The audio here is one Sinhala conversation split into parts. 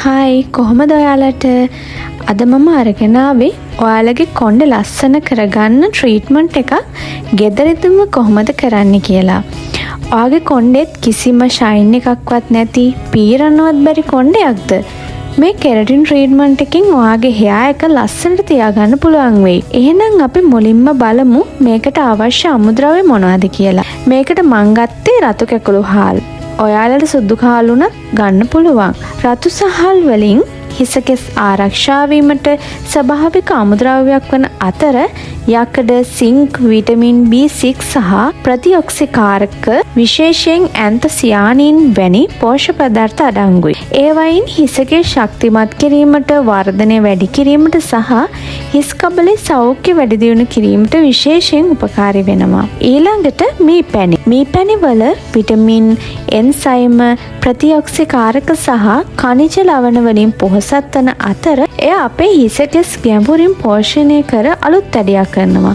හායි කොහොමද ඔයාලට අද මම අරගෙන ආවේ ඔයාලගේ කොණ්ඩේ ලස්සන කරගන්න ට්‍රීට්මන්ට් එකක් ගෙදරදීම කොහොමද කරන්න කියලා. ඔයාගේ කොණ්ඩෙත් කිසිම ෂයින් එකක්වත් නැති පීරන්නවත් බැරි කොණ්ඩයක්ද? මේ කෙරටින් ට්‍රීට්මන්ට් එකෙන් ඔයාගේ හෙයා එක ලස්සනට තියාගන්න පුළුවන් වෙයි. එහෙනම් අපි මුලින්ම බලමු මේකට අවශ්‍ය අමුද්‍රව්‍ය මොනවද කියලා. මේකට මං ගත්තේ රතු කැකුළු හාල්. ඔයාලට සුදු කාලුණත් ගන්න පුළුවන්. රතු සහල් වලින් හිසකෙස් ආරක්ෂා වීමට ස්වභාවික අමුද්‍රව්‍යයක් වන අතර යකඩ, සිංක්, විටමින් B6 සහ ප්‍රතිඔක්සිකාරක විශේෂයෙන් ඇන්තසියානින් වැනි පෝෂක පදාර්ථ අඩංගුයි. ඒවයින් හිසකෙස් ශක්තිමත් කිරීමට, වර්ධනය වැඩි කිරීමට සහ හිස් කබලේ සෞඛ්‍ය වැඩි දියුණු කිරීමට විශේෂයෙන් උපකාරී වෙනවා. ඊළඟට මී පැණි වල විටමින්, එන්සයිම, ප්‍රතිඔක්සිකාරක සහ ඛනිජ ලවණ වලින් පොහොසත් වන අතර එය අපේ හිසකෙස් ගැඹුරින් පෝෂණය කර අලුත් ඇඩියක් කරනවා.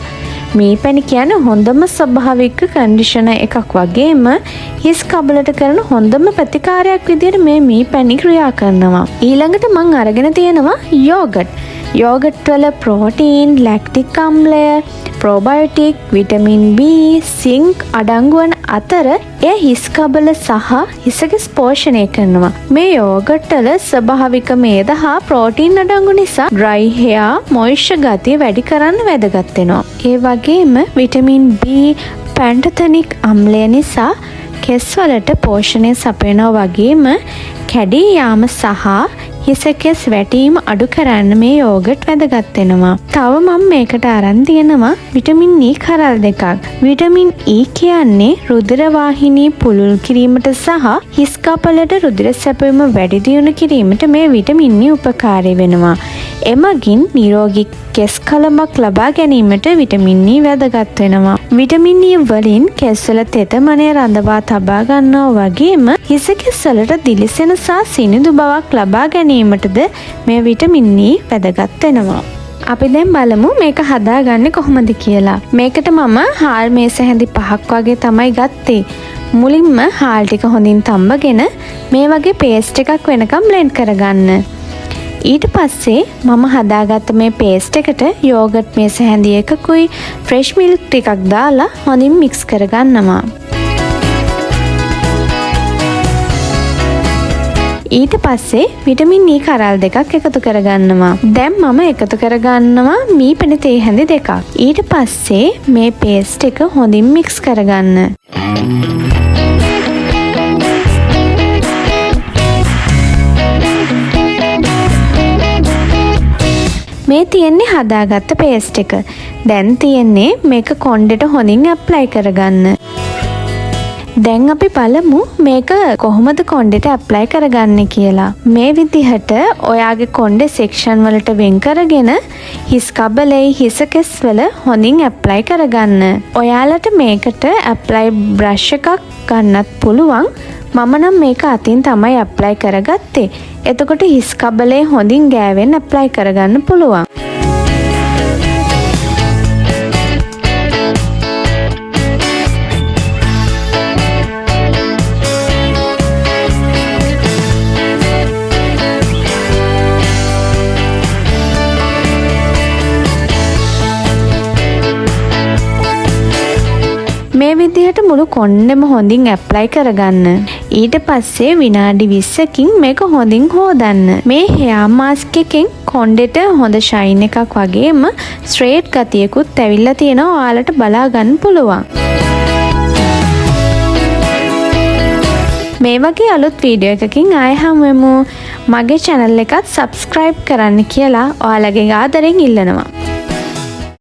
මේ පැණි කියන්නේ හොඳම ස්වභාවික කන්ඩිෂනර් එකක් වගේම හිස් කබලට කරන හොඳම ප්‍රතිකාරයක් විදිහට මේ මී පැණි ක්‍රියා කරනවා. ඊළඟට මම අරගෙන තියෙනවා යෝගට්. යෝගට් වල ප්‍රෝටීන්, ලැක්ටික් අම්ලය, ප්‍රොබයොටික්, විටමින් B, සිංක් අඩංගු වන අතර එය හිස් කබල සහ හිසකෙස් පෝෂණය කරනවා. මේ යෝගට් වල ස්වභාවික මේද හා ප්‍රෝටීන් අඩංගු නිසා ඩ්‍රයි හෙයා මොයිස්චර් ගතිය වැඩි කරන්න වැදගත් වෙනවා. ඒ වගේම විටමින් B, පැන්ටොතෙනික් අම්ලය නිසා කෙස් වලට පෝෂණය සපයනවා වගේම කැඩී යාම සහ හිසකෙස් වැටීම අඩු කරන්න මේ යෝගට් වැදගත් වෙනවා. තව මම මේකට අරන් තියෙනවා විටමින් E කරල් දෙකක්. විටමින් E කියන්නේ රුධිර වාහිනී පුළුල් කිරීමට සහ හිස් කපලට රුධිර සැපයීම වැඩි දියුණු කිරීමට මේ විටමින් E උපකාරී වෙනවා. එමගින් නිරෝගී කෙස් කලමක් ලබා ගැනීමට විටමින් E වැදගත් වෙනවා. විටමින් E වලින් කෙස්වල තෙතමනය රඳවා තබා ගන්නවා වගේම හිස කෙස්වලට දිලිසෙන සහ සිනිඳු බවක් ලබා ගැනීමටද මේ විටමින් E වැදගත් වෙනවා. අපි දැන් බලමු මේක හදාගන්නේ කොහොමද කියලා. මේකට මම හාල් මේස හැඳි 5ක් වගේ තමයි ගත්තේ. මුලින්ම හාල් ටික හොඳින් තඹගෙන මේ වගේ පේස්ට් එකක් වෙනකම් බ්ලෙන්ඩ් කරගන්න. ඊට පස්සේ මම හදාගත්ත මේ පේස්ට් එකට යෝගට් මේස හැඳි එකකුයි ෆ්‍රෙෂ් මිල්ක් ටිකක් දාලා හොඳින් මික්ස් කරගන්නවා. ඊට පස්සේ විටමින් E කරල් දෙකක් එකතු කරගන්නවා. දැන් මම එකතු කරගන්නවා මී පැණි තේ හැඳි දෙකක්. ඊට පස්සේ මේ පේස්ට් එක හොඳින් මික්ස් කරගන්න. මේ තියෙන්නේ හදාගත්ත පේස්ට් එක. දැන් තියෙන්නේ මේක කොණ්ඩෙට හොඳින් ඇප්ලයි කරගන්න. දැන් අපි බලමු මේක කොහොමද කොණ්ඩෙට ඇප්ලයි කරගන්නේ කියලා. මේ විදිහට ඔයාගේ කොණ්ඩේ සෙක්ෂන් වලට වෙන් කරගෙන හිස් කබලේ හිස කෙස් වල හොඳින් ඇප්ලයි කරගන්න. ඔයාලට මේකට ඇප්ලයි බ්‍රෂ් එකක් ගන්නත් පුළුවන්. මම නම් මේක අතින් තමයි ඇප්ලයි කරගත්තේ. එතකොට හිස් කබලේ හොඳින් ගෑවෙන් ඇප්ලයි කරගන්න පුළුවන්. මේ විදිහට මුළු කොණ්ඩෙම හොඳින් ඇප්ලයි කරගන්න. ඊට පස්සේ විනාඩි 20කින් මේක හොඳින් හොදන්න. මේ හෙයා මාස්ක් එකෙන් කොණ්ඩෙට හොඳ ෂයින් එකක් වගේම ස්ට්‍රේට් ගතියකුත් ඇවිල්ලා තියෙනවා. ඔයාලට බලා ගන්න පුළුවන්. මේ වගේ අලුත් වීඩියෝ එකකින් ආයෙ හමු වෙමු. මගේ channel එකත් subscribe කරන්න කියලා ඔයාලගේ ආදරෙන් ඉල්ලනවා.